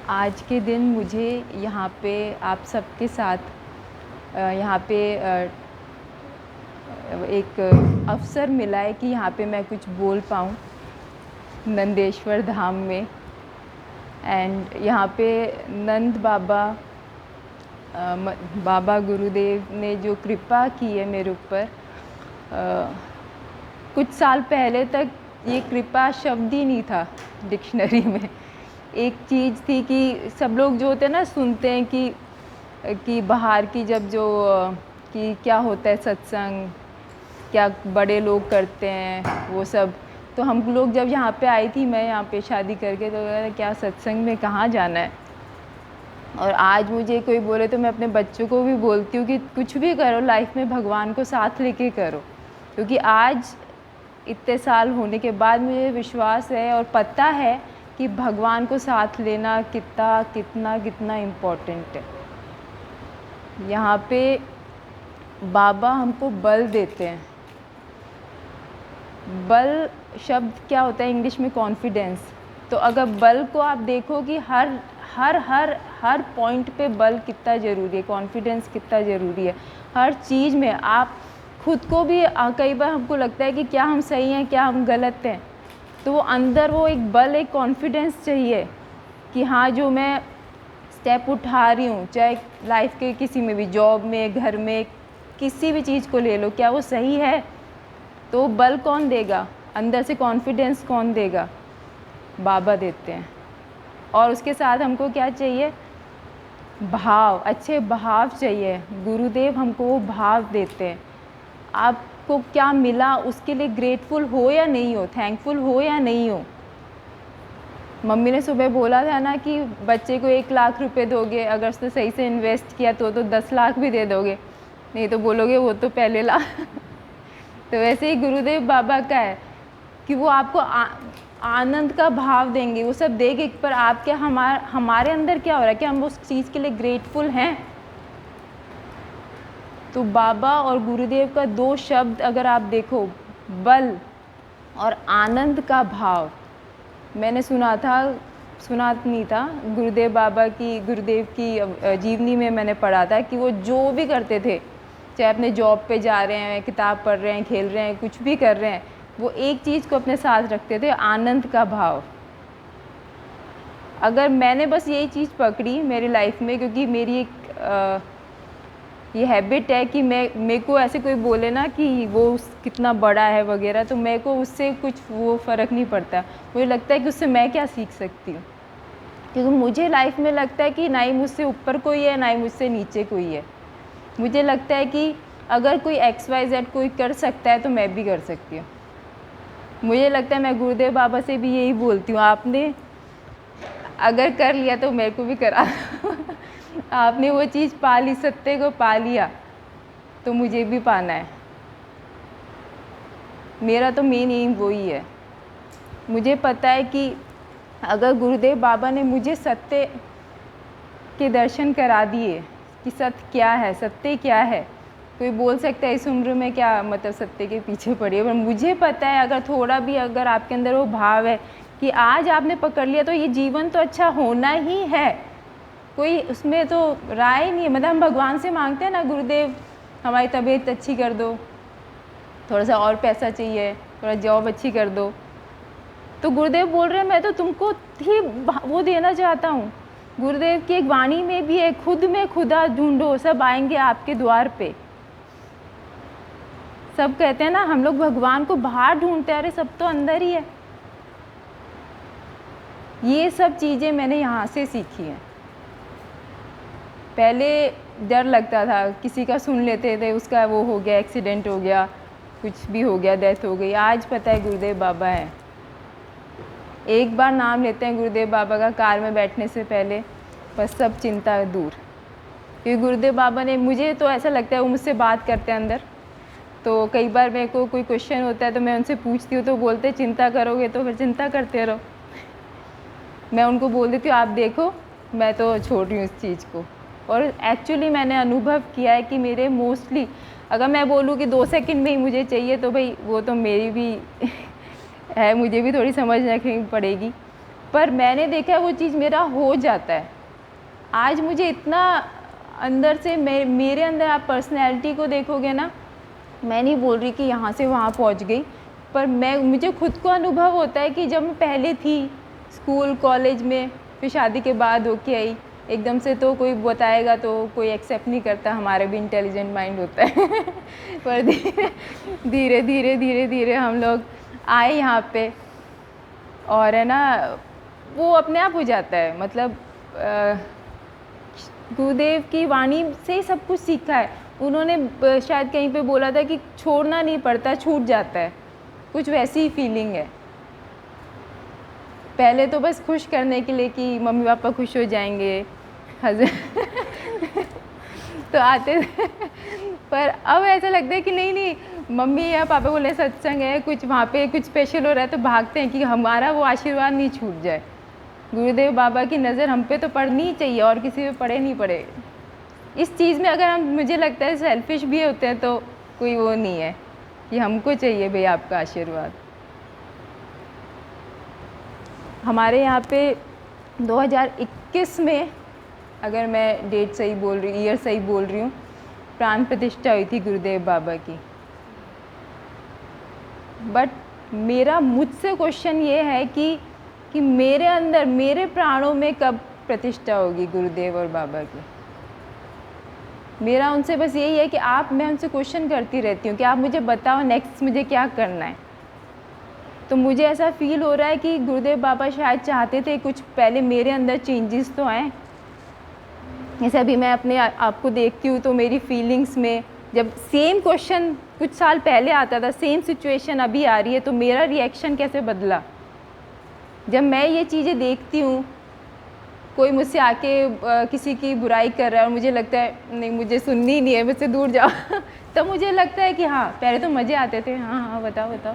आज के दिन मुझे यहाँ पे आप सबके साथ यहाँ पे एक अवसर मिला है कि यहाँ पे मैं कुछ बोल पाऊँ नंदेश्वर धाम में। एंड यहाँ पे नंद बाबा बाबा गुरुदेव ने जो कृपा की है मेरे ऊपर, कुछ साल पहले तक ये कृपा शब्द ही नहीं था डिक्शनरी में। एक चीज़ थी कि सब लोग जो होते हैं ना, सुनते हैं कि बाहर की जब जो कि क्या होता है सत्संग, क्या बड़े लोग करते हैं वो सब। तो हम लोग जब यहाँ पे आई थी, मैं यहाँ पे शादी करके, तो क्या सत्संग में कहाँ जाना है। और आज मुझे कोई बोले तो मैं अपने बच्चों को भी बोलती हूँ कि कुछ भी करो लाइफ में भगवान को साथ लेके करो, क्योंकि आज इतने साल होने के बाद मुझे विश्वास है और पता है कि भगवान को साथ लेना कितना कितना कितना इम्पोर्टेंट है। यहाँ पे बाबा हमको बल देते हैं। बल शब्द क्या होता है इंग्लिश में? कॉन्फिडेंस। तो अगर बल को आप देखो कि हर हर हर हर पॉइंट पे बल कितना ज़रूरी है, कॉन्फिडेंस कितना ज़रूरी है। हर चीज़ में आप खुद को भी कई बार हमको लगता है कि क्या हम सही हैं, क्या हम गलत हैं, तो वो अंदर वो एक बल, एक कॉन्फिडेंस चाहिए कि हाँ, जो मैं स्टेप उठा रही हूँ, चाहे लाइफ के किसी में भी, जॉब में, घर में, किसी भी चीज़ को ले लो, क्या वो सही है। तो बल कौन देगा, अंदर से कॉन्फिडेंस कौन देगा? बाबा देते हैं। और उसके साथ हमको क्या चाहिए? भाव, अच्छे भाव चाहिए। गुरुदेव हमको वो भाव देते हैं। आपको क्या मिला उसके लिए ग्रेटफुल हो या नहीं हो, थैंकफुल हो या नहीं हो। मम्मी ने सुबह बोला था ना कि बच्चे को 1 लाख रुपए दोगे, अगर उसने सही से इन्वेस्ट किया तो 10 लाख भी दे दोगे, नहीं तो बोलोगे वो तो पहले ला। तो वैसे ही गुरुदेव बाबा का है कि वो आपको आनंद का भाव देंगे, वो सब देंगे, पर आप क्या, हमारे अंदर क्या हो रहा है कि हम उस चीज़ के लिए ग्रेटफुल हैं। तो बाबा और गुरुदेव का 2 शब्द अगर आप देखो, बल और आनंद का भाव। मैंने सुना नहीं था, गुरुदेव की जीवनी में मैंने पढ़ा था कि वो जो भी करते थे, चाहे अपने जॉब पे जा रहे हैं, किताब पढ़ रहे हैं, खेल रहे हैं, कुछ भी कर रहे हैं, वो एक चीज़ को अपने साथ रखते थे, आनंद का भाव। अगर मैंने बस यही चीज़ पकड़ी मेरी लाइफ में, क्योंकि मेरी एक ये हैबिट है कि मेरे को ऐसे कोई बोले ना कि वो कितना बड़ा है वगैरह, तो मेरे को उससे कुछ वो फ़र्क नहीं पड़ता। मुझे लगता है कि उससे मैं क्या सीख सकती हूँ, क्योंकि मुझे लाइफ में लगता है कि ना ही मुझसे ऊपर कोई है, ना ही मुझसे नीचे कोई है। मुझे लगता है कि अगर कोई XYZ कोई कर सकता है तो मैं भी कर सकती हूँ। मुझे लगता है, मैं गुरुदेव बाबा से भी यही बोलती हूँ, आपने अगर कर लिया तो मेरे को भी करा। आपने वो चीज़ पा ली, सत्य को पा लिया, तो मुझे भी पाना है। मेरा तो मेन एम वही है। मुझे पता है कि अगर गुरुदेव बाबा ने मुझे सत्य के दर्शन करा दिए कि सत्य क्या है, सत्य क्या है। कोई बोल सकता है इस उम्र में क्या मतलब सत्य के पीछे पड़ी है, पर मुझे पता है अगर थोड़ा भी अगर आपके अंदर वो भाव है कि आज आपने पकड़ लिया तो ये जीवन तो अच्छा होना ही है, कोई उसमें तो राय नहीं है। मतलब हम भगवान से मांगते हैं ना, गुरुदेव हमारी तबीयत अच्छी कर दो, थोड़ा सा और पैसा चाहिए, थोड़ा जॉब अच्छी कर दो, तो गुरुदेव बोल रहे हैं मैं तो तुमको ही वो देना चाहता हूँ। गुरुदेव की एक वाणी में भी है, खुद में खुदा ढूंढो, सब आएंगे आपके द्वार पे। सब कहते हैं ना हम लोग भगवान को बाहर ढूंढते हैं, अरे सब तो अंदर ही है। ये सब चीज़ें मैंने यहाँ से सीखी हैं। पहले डर लगता था, किसी का सुन लेते थे, उसका वो हो गया, एक्सीडेंट हो गया, कुछ भी हो गया, डेथ हो गई। आज पता है गुरुदेव बाबा है। एक बार नाम लेते हैं गुरुदेव बाबा का कार में बैठने से पहले, बस सब चिंता दूर। क्योंकि गुरुदेव बाबा ने, मुझे तो ऐसा लगता है वो मुझसे बात करते हैं अंदर। तो कई बार मेरे को कोई क्वेश्चन होता है तो मैं उनसे पूछती हूँ, तो बोलते चिंता करोगे तो फिर चिंता करते रहो। मैं उनको बोल देती हूँ आप देखो मैं तो छोड़ रही हूँ इस चीज़ को। और एक्चुअली मैंने अनुभव किया है कि मेरे मोस्टली, अगर मैं बोलूँ कि 2 सेकंड में ही मुझे चाहिए, तो भाई वो तो मेरी भी है, मुझे भी थोड़ी समझ रखनी पड़ेगी। पर मैंने देखा है वो चीज़ मेरा हो जाता है। आज मुझे इतना अंदर से मेरे अंदर आप पर्सनैलिटी को देखोगे ना, मैं नहीं बोल रही कि यहाँ से वहाँ पहुँच गई, पर मुझे खुद को अनुभव होता है कि जब मैं पहले थी स्कूल कॉलेज में, फिर शादी के बाद होके आई, एकदम से तो कोई बताएगा तो कोई एक्सेप्ट नहीं करता, हमारे भी इंटेलिजेंट माइंड होता है पर धीरे धीरे धीरे धीरे हम लोग आए यहाँ पे, और है ना वो अपने आप हो जाता है। मतलब गुरुदेव की वाणी से ही सब कुछ सीखा है। उन्होंने शायद कहीं पे बोला था कि छोड़ना नहीं पड़ता, छूट जाता है, कुछ वैसी ही फीलिंग है। पहले तो बस खुश करने के लिए कि मम्मी पापा खुश हो जाएंगे, हस्बैंड तो आते थे पर अब ऐसा लगता है कि नहीं नहीं, मम्मी या पापा बोले सत्संग है, कुछ वहाँ पे कुछ स्पेशल हो रहा है, तो भागते हैं कि हमारा वो आशीर्वाद नहीं छूट जाए। गुरुदेव बाबा की नज़र हम पे तो पड़नी ही चाहिए, और किसी पे पड़े नहीं पड़े। इस चीज़ में अगर हम, मुझे लगता है सेल्फिश भी होते हैं तो कोई वो नहीं है कि हमको चाहिए भाई आपका आशीर्वाद। हमारे यहाँ पे 2021 में, अगर मैं डेट सही बोल रही, ईयर सही बोल रही हूँ, प्राण प्रतिष्ठा हुई थी गुरुदेव बाबा की। बट मेरा मुझसे क्वेश्चन ये है कि मेरे अंदर, मेरे प्राणों में कब प्रतिष्ठा होगी गुरुदेव और बाबा की। मेरा उनसे बस यही है कि मैं उनसे क्वेश्चन करती रहती हूँ कि आप मुझे बताओ नेक्स्ट मुझे क्या करना है। तो मुझे ऐसा फील हो रहा है कि गुरुदेव बाबा शायद चाहते थे कुछ पहले मेरे अंदर चेंजेस तो आए। जैसे अभी मैं अपने आप को देखती हूँ तो मेरी फीलिंग्स में, जब सेम क्वेश्चन कुछ साल पहले आता था, सेम सिचुएशन अभी आ रही है, तो मेरा रिएक्शन कैसे बदला। जब मैं ये चीज़ें देखती हूँ, कोई मुझसे आके किसी की बुराई कर रहा है और मुझे लगता है नहीं मुझे सुननी नहीं है, मुझसे दूर जाओ तो मुझे लगता है कि हाँ पहले तो मज़े आते थे, हाँ हाँ बताओ बताओ,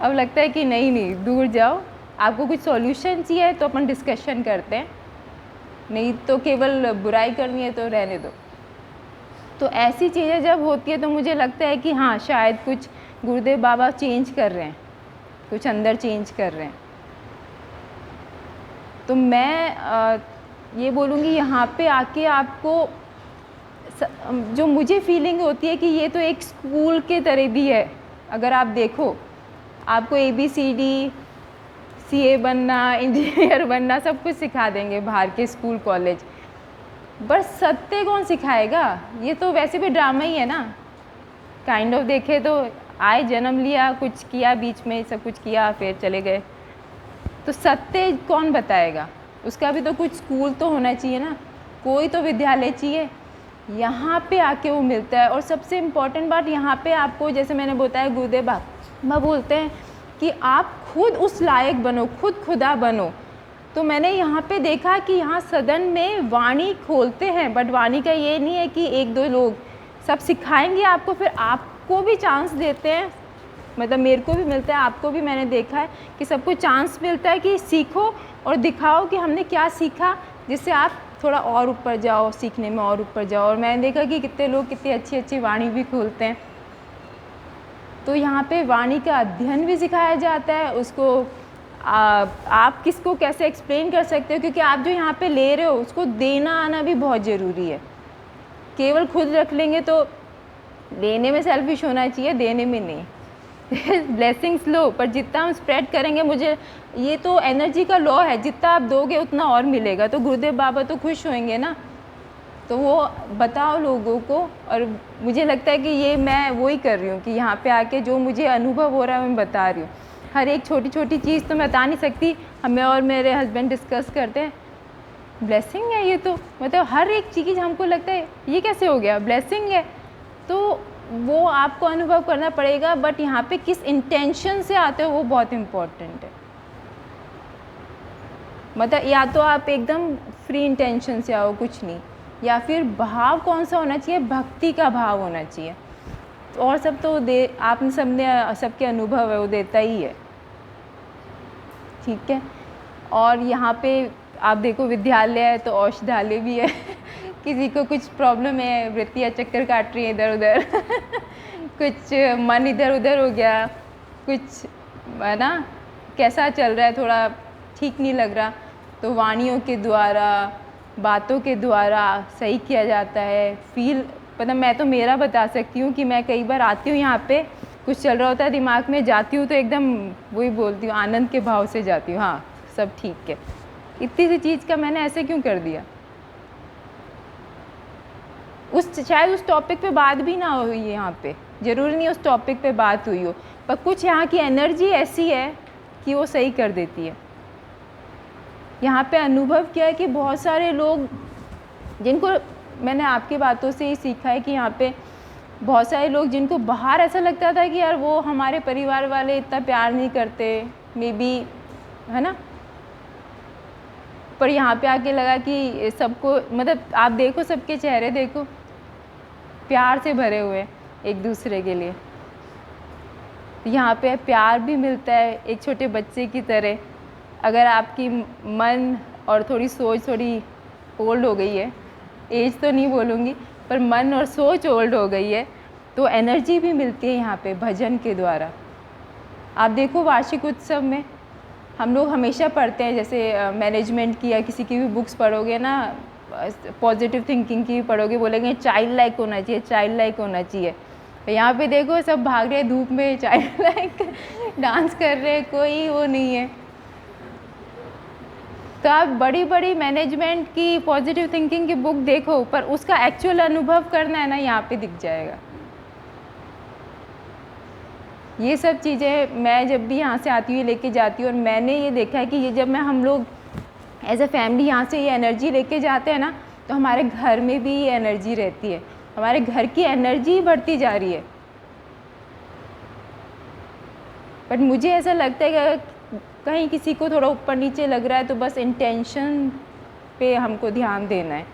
अब लगता है कि नहीं नहीं दूर जाओ, आपको कुछ सॉल्यूशन चाहिए तो अपन डिस्कशन करते हैं, नहीं तो केवल बुराई करनी है तो रहने दो। तो ऐसी चीज़ें जब होती है तो मुझे लगता है कि हाँ शायद कुछ गुरुदेव बाबा चेंज कर रहे हैं, कुछ अंदर चेंज कर रहे हैं। तो मैं ये बोलूँगी यहाँ पे आके आपको जो मुझे फीलिंग होती है कि ये तो एक स्कूल के तरह भी है। अगर आप देखो, आपको ABCD CA बनना, इंजीनियर बनना सब कुछ सिखा देंगे बाहर के स्कूल कॉलेज, बस सत्य कौन सिखाएगा। ये तो वैसे भी ड्रामा ही है ना, काइंड ऑफ देखे तो आए, जन्म लिया, कुछ किया बीच में, सब कुछ किया, फिर चले गए, तो सत्य कौन बताएगा। उसका भी तो कुछ स्कूल तो होना चाहिए ना, कोई तो विद्यालय चाहिए। यहाँ पे आके वो मिलता है। और सबसे इम्पॉर्टेंट बात यहाँ पे आपको, जैसे मैंने बताया गुरुदेव बाबा बोलते हैं कि आप खुद उस लायक बनो, खुद खुदा बनो। तो मैंने यहाँ पे देखा कि यहाँ सदन में वाणी खोलते हैं, बट वाणी का ये नहीं है कि एक दो लोग सब सिखाएंगे आपको, फिर आपको भी चांस देते हैं। मतलब मेरे को भी मिलता है, आपको भी मैंने देखा है कि सबको चांस मिलता है कि सीखो और दिखाओ कि हमने क्या सीखा, जिससे आप थोड़ा और ऊपर जाओ, सीखने में और ऊपर जाओ। और मैंने देखा कि कितने लोग कितनी अच्छी अच्छी वाणी भी खोलते हैं। तो यहाँ पे वाणी का अध्ययन भी सिखाया जाता है। उसको आप किसको कैसे एक्सप्लेन कर सकते हो, क्योंकि आप जो यहाँ पे ले रहे हो उसको देना आना भी बहुत ज़रूरी है। केवल खुद रख लेंगे तो, लेने में सेल्फिश होना चाहिए, देने में नहीं। ब्लेसिंग्स लो, पर जितना हम स्प्रेड करेंगे, मुझे ये तो एनर्जी का लॉ है, जितना आप दोगे उतना और मिलेगा। तो गुरुदेव बाबा तो खुश होंगे ना, तो वो बताओ लोगों को। और मुझे लगता है कि ये मैं वही कर रही हूँ कि यहाँ पे आके जो मुझे अनुभव हो रहा है मैं बता रही हूँ। हर एक छोटी छोटी चीज़ तो मैं बता नहीं सकती, हमें और मेरे हस्बैंड डिस्कस करते हैं, ब्लेसिंग है ये तो, मतलब हर एक चीज़ हमको लगता है ये कैसे हो गया, ब्लेसिंग है। तो वो आपको अनुभव करना पड़ेगा, बट यहाँ पे किस इंटेंशन से आते हो वो बहुत इम्पोर्टेंट है। मतलब या तो आप एकदम फ्री इंटेंशन से आओ, कुछ नहीं, या फिर भाव कौन सा होना चाहिए, भक्ति का भाव होना चाहिए। और सब तो आपने सबके अनुभव है, वो देता ही है, ठीक है। और यहाँ पे आप देखो विद्यालय है तो औषधालय भी है। किसी को कुछ प्रॉब्लम है, वृत्तियाँ चक्कर काट रही है इधर उधर कुछ मन इधर उधर हो गया, कुछ है ना, कैसा चल रहा है, थोड़ा ठीक नहीं लग रहा, तो वाणियों के द्वारा, बातों के द्वारा सही किया जाता है। फील मतलब मैं तो मेरा बता सकती हूँ कि मैं कई बार आती हूँ यहाँ पे, कुछ चल रहा होता है दिमाग में, जाती हूँ तो एकदम वही बोलती हूँ, आनंद के भाव से जाती हूँ, हाँ सब ठीक है। इतनी सी चीज़ का मैंने ऐसे क्यों कर दिया? शायद उस टॉपिक पे बात भी ना हुई है यहाँ पे, ज़रूरी नहीं उस टॉपिक पे बात हुई हो, पर कुछ यहाँ की एनर्जी ऐसी है कि वो सही कर देती है। यहाँ पे अनुभव किया है कि बहुत सारे लोग जिनको मैंने आपकी बातों से ही सीखा है कि यहाँ पे बहुत सारे लोग जिनको बाहर ऐसा लगता था कि यार वो हमारे परिवार वाले इतना प्यार नहीं करते, मे बी, है ना, पर यहाँ पे आके लगा कि सबको, मतलब आप देखो सबके चेहरे देखो, प्यार से भरे हुए एक दूसरे के लिए। यहाँ पे प्यार भी मिलता है एक छोटे बच्चे की तरह। अगर आपकी मन और थोड़ी सोच थोड़ी ओल्ड हो गई है, एज तो नहीं बोलूँगी, पर मन और सोच ओल्ड हो गई है, तो एनर्जी भी मिलती है यहाँ पे भजन के द्वारा। आप देखो वार्षिक उत्सव में हम लोग हमेशा पढ़ते हैं, जैसे मैनेजमेंट की या किसी की भी बुक्स पढ़ोगे ना, पॉजिटिव थिंकिंग की पढ़ोगे, बोलेंगे चाइल्ड लाइक होना चाहिए, चाइल्ड लाइक होना चाहिए। यहाँ पे देखो सब भाग रहे हैं धूप में, चाइल्ड लाइक डांस कर रहे हैं, कोई वो नहीं है। तो आप बड़ी बड़ी मैनेजमेंट की, पॉजिटिव थिंकिंग की बुक देखो, पर उसका एक्चुअल अनुभव करना है ना, यहाँ पे दिख जाएगा। ये सब चीज़ें मैं जब भी यहाँ से आती हूँ लेके जाती हूँ, और मैंने ये देखा है कि ये जब हम लोग एज ए फैमिली यहाँ से ये एनर्जी लेके जाते हैं ना, तो हमारे घर में भी ये एनर्जी रहती है, हमारे घर की एनर्जी बढ़ती जा रही है। बट मुझे ऐसा लगता है कि कहीं किसी को थोड़ा ऊपर नीचे लग रहा है तो बस इंटेंशन पे हमको ध्यान देना है।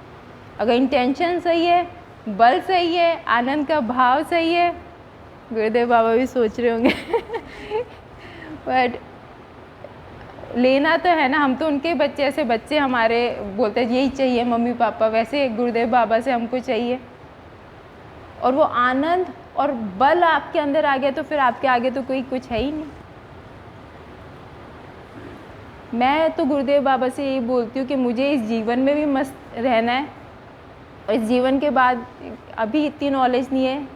अगर इंटेंशन सही है, बल सही है, आनंद का भाव सही है, गुरुदेव बाबा भी सोच रहे होंगे बट लेना तो है ना, हम तो उनके बच्चे, ऐसे बच्चे हमारे बोलते हैं यही चाहिए मम्मी पापा, वैसे गुरुदेव बाबा से हमको चाहिए। और वो आनंद और बल आपके अंदर आ गया तो फिर आपके आगे तो कोई कुछ है ही नहीं। मैं तो गुरुदेव बाबा से यही बोलती हूँ कि मुझे इस जीवन में भी मस्त रहना है, और इस जीवन के बाद अभी इतनी नॉलेज नहीं है,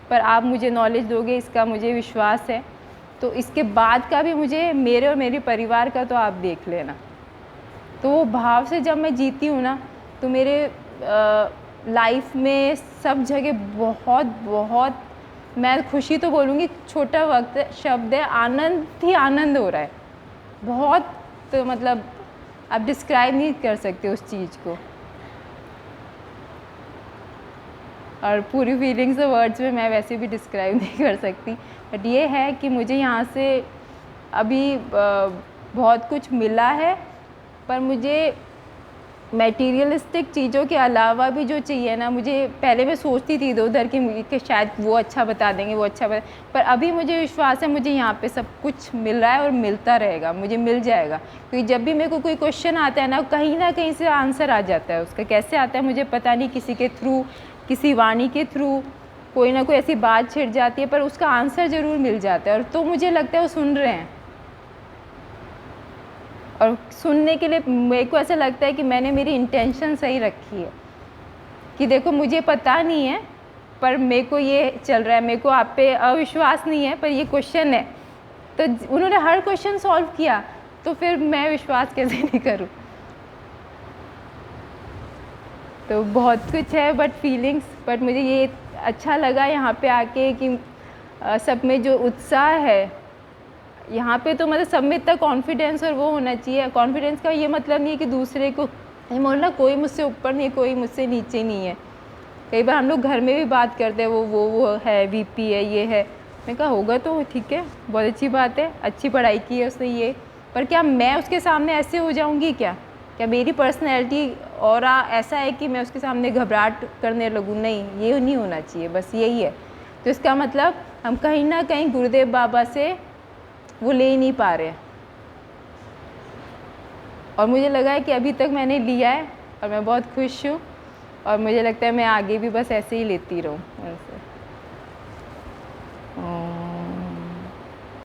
पर आप मुझे नॉलेज दोगे इसका मुझे विश्वास है। तो इसके बाद का भी मुझे, मेरे और मेरे परिवार का तो आप देख लेना। तो वो भाव से जब मैं जीती हूँ ना, तो मेरे लाइफ में सब जगह बहुत बहुत, मैं खुशी तो बोलूँगी छोटा वक्त शब्द है, आनंद ही आनंद हो रहा है बहुत। तो मतलब आप डिस्क्राइब नहीं कर सकते उस चीज़ को, और पूरी फीलिंग्स वर्ड्स में मैं वैसे भी डिस्क्राइब नहीं कर सकती। बट ये है कि मुझे यहाँ से अभी बहुत कुछ मिला है, पर मुझे मटेरियलिस्टिक चीज़ों के अलावा भी जो चाहिए ना, मुझे पहले मैं सोचती थी इधर उधर कि शायद वो अच्छा बता देंगे, वो अच्छा बता, पर अभी मुझे विश्वास है मुझे यहाँ पे सब कुछ मिल रहा है और मिलता रहेगा, मुझे मिल जाएगा। क्योंकि जब भी मेरे को कोई क्वेश्चन आता है ना कहीं से आंसर आ जाता है। उसका कैसे आता है मुझे पता नहीं, किसी के थ्रू, किसी वाणी के थ्रू कोई ना कोई ऐसी बात छिड़ जाती है, पर उसका आंसर ज़रूर मिल जाता है। और तो मुझे लगता है वो सुन रहे हैं, और सुनने के लिए मेरे को ऐसा लगता है कि मैंने मेरी इंटेंशन सही रखी है कि देखो मुझे पता नहीं है, पर मेरे को ये चल रहा है, मेरे को आप पे अविश्वास नहीं है, पर ये क्वेश्चन है। तो उन्होंने हर क्वेश्चन सॉल्व किया, तो फिर मैं विश्वास कैसे नहीं करूँ। तो बहुत कुछ है बट फीलिंग्स, बट मुझे ये अच्छा लगा यहाँ पे आके कि सब में जो उत्साह है यहाँ पे, तो मतलब सब में इतना कॉन्फिडेंस और वो होना चाहिए। कॉन्फिडेंस का ये मतलब नहीं है कि दूसरे को ये बोलना कोई मुझसे ऊपर नहीं है, कोई मुझसे नीचे नहीं है। कई बार हम लोग घर में भी बात करते हैं, वो है वीपी है, ये है। मैं कहा होगा तो ठीक है, बहुत अच्छी बात है, अच्छी पढ़ाई की है उसने ये, पर क्या मैं उसके सामने ऐसे हो जाऊँगी? क्या मेरी पर्सनैलिटी और ऐसा है कि मैं उसके सामने घबराहट करने लगूँ? नहीं, ये नहीं होना चाहिए, बस यही है। तो इसका मतलब हम कहीं ना कहीं गुरुदेव बाबा से वो ले ही नहीं पा रहे, और मुझे लगा है कि अभी तक मैंने लिया है और मैं बहुत खुश हूँ, और मुझे लगता है मैं आगे भी बस ऐसे ही लेती रहूँ उनसे।